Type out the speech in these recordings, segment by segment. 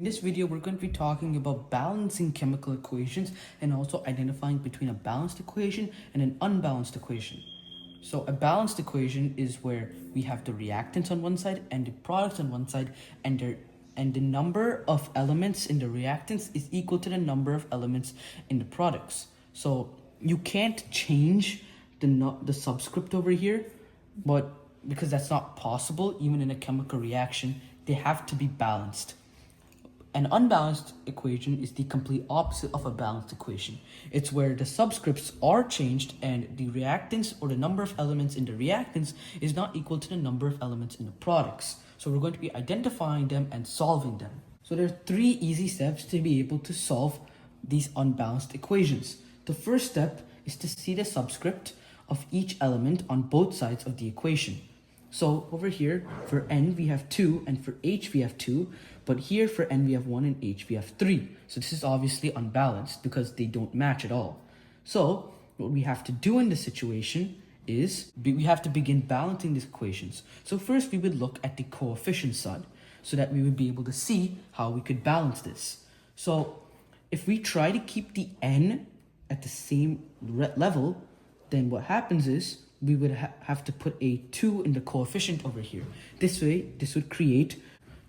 In this video, we're going to be talking about balancing chemical equations and also identifying between a balanced equation and an unbalanced equation. So a balanced equation is where we have the reactants on one side and the products on one side, and the number of elements in the reactants is equal to the number of elements in the products. So you can't change the subscript over here, but because that's not possible, even in a chemical reaction, they have to be balanced. An unbalanced equation is the complete opposite of a balanced equation. It's where the subscripts are changed and the reactants or the number of elements in the reactants is not equal to the number of elements in the products. So we're going to be identifying them and solving them. So there are three easy steps to be able to solve these unbalanced equations. The first step is to see the subscript of each element on both sides of the equation. So over here, for n we have 2 and for h we have 2, but here for n we have 1 and h we have 3. So this is obviously unbalanced because they don't match at all. So what we have to do in this situation is we have to begin balancing these equations. So first we would look at the coefficient side so that we would be able to see how we could balance this. So if we try to keep the n at the same level, then what happens is we would have to put a 2 in the coefficient over here. This way, this would create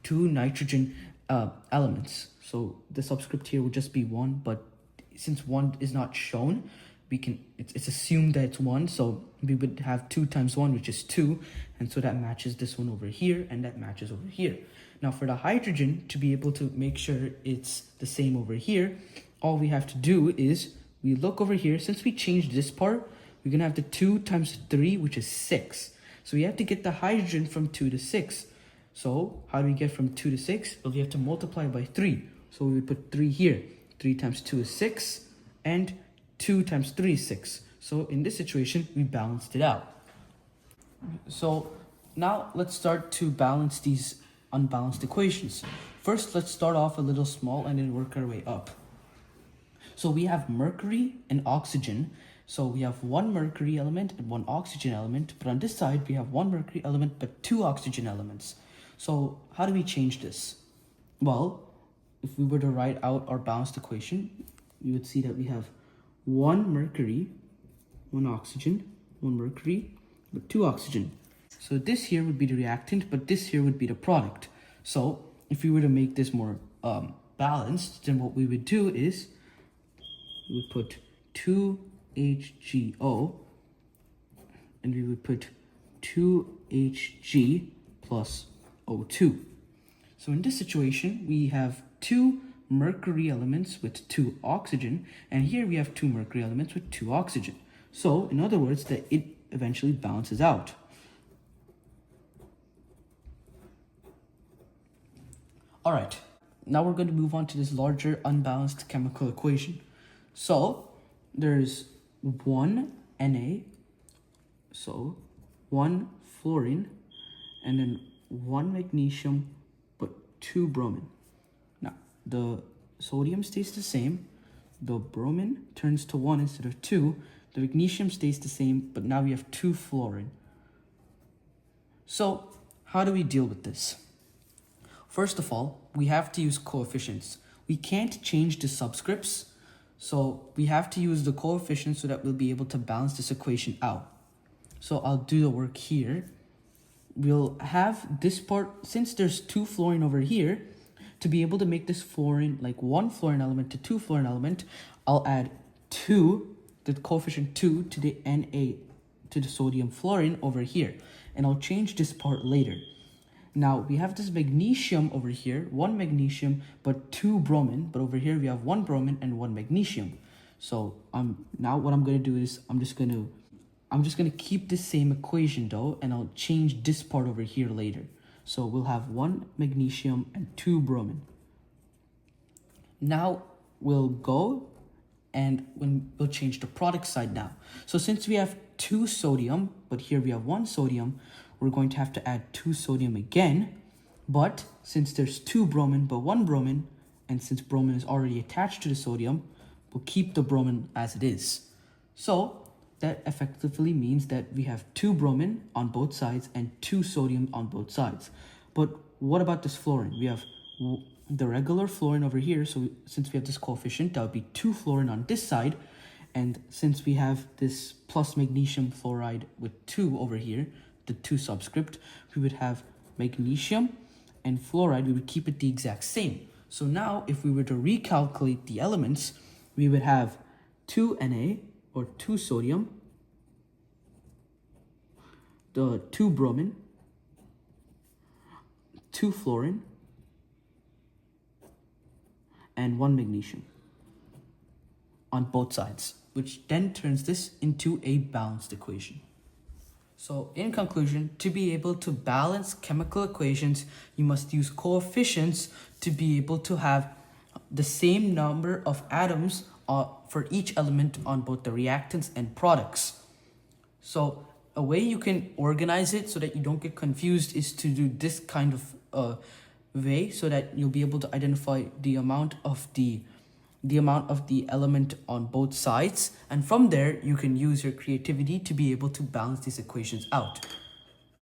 2 nitrogen elements. So the subscript here would just be 1, but since 1 is not shown, it's assumed that it's 1, so we would have 2 times 1, which is 2, and so that matches this one over here, and that matches over here. Now for the hydrogen, to be able to make sure it's the same over here, all we have to do is we look over here. Since we changed this part, we're going to have the 2 times 3, which is 6. So we have to get the hydrogen from 2 to 6. So how do we get from 2 to 6? Well, we have to multiply by 3. So we would put 3 here. 3 times 2 is 6, and 2 times 3 is 6. So in this situation, we balanced it out. So now let's start to balance these unbalanced equations. First, let's start off a little small and then work our way up. So we have mercury and oxygen. So we have one mercury element and one oxygen element, but on this side we have one mercury element but 2 oxygen elements. So how do we change this? Well, if we were to write out our balanced equation, you would see that we have 1 mercury, 1 oxygen, 1 mercury, but 2 oxygen. So this here would be the reactant, but this here would be the product. So if we were to make this more balanced, then what we would do is we would put 2HGO, and we would put 2Hg plus O2. So in this situation, we have 2 mercury elements with 2 oxygen, and here we have 2 mercury elements with 2 oxygen. So in other words, that it eventually balances out. All right, now we're going to move on to this larger unbalanced chemical equation. So there's 1 Na, so 1 fluorine, and then 1 magnesium, but 2 bromine. Now, the sodium stays the same, the bromine turns to 1 instead of 2, the magnesium stays the same, but now we have 2 fluorine. So, how do we deal with this? First of all, we have to use coefficients. We can't change the subscripts, so we have to use the coefficients so that we'll be able to balance this equation out. So I'll do the work here. We'll have this part, since there's 2 fluorine over here, to be able to make this fluorine, like 1 fluorine element to 2 fluorine element, I'll add 2, the coefficient 2 to the Na, to the sodium fluorine over here. And I'll change this part later. Now we have this magnesium over here, 1 magnesium, but 2 bromine, but over here we have 1 bromine and 1 magnesium. So now what I'm going to do is I'm just going to keep the same equation though, and I'll change this part over here later. So we'll have 1 magnesium and 2 bromine. Now we'll go and we'll change the product side now. So since we have 2 sodium, but here we have 1 sodium, we're going to have to add 2 sodium again. But since there's 2 bromine but 1 bromine, and since bromine is already attached to the sodium, we'll keep the bromine as it is. So that effectively means that we have 2 bromine on both sides and 2 sodium on both sides. But what about this fluorine? We have the regular fluorine over here. So since we have this coefficient, that would be 2 fluorine on this side. And since we have this plus magnesium fluoride with 2 over here, the 2 subscript, we would have magnesium and fluoride, we would keep it the exact same. So now if we were to recalculate the elements, we would have 2 Na or 2 sodium, the 2 bromine, 2 fluorine, and 1 magnesium on both sides, which then turns this into a balanced equation. So in conclusion, to be able to balance chemical equations, you must use coefficients to be able to have the same number of atoms for each element on both the reactants and products. So a way you can organize it so that you don't get confused is to do this kind of way, so that you'll be able to identify the amount of the element on both sides, and from there you can use your creativity to be able to balance these equations out.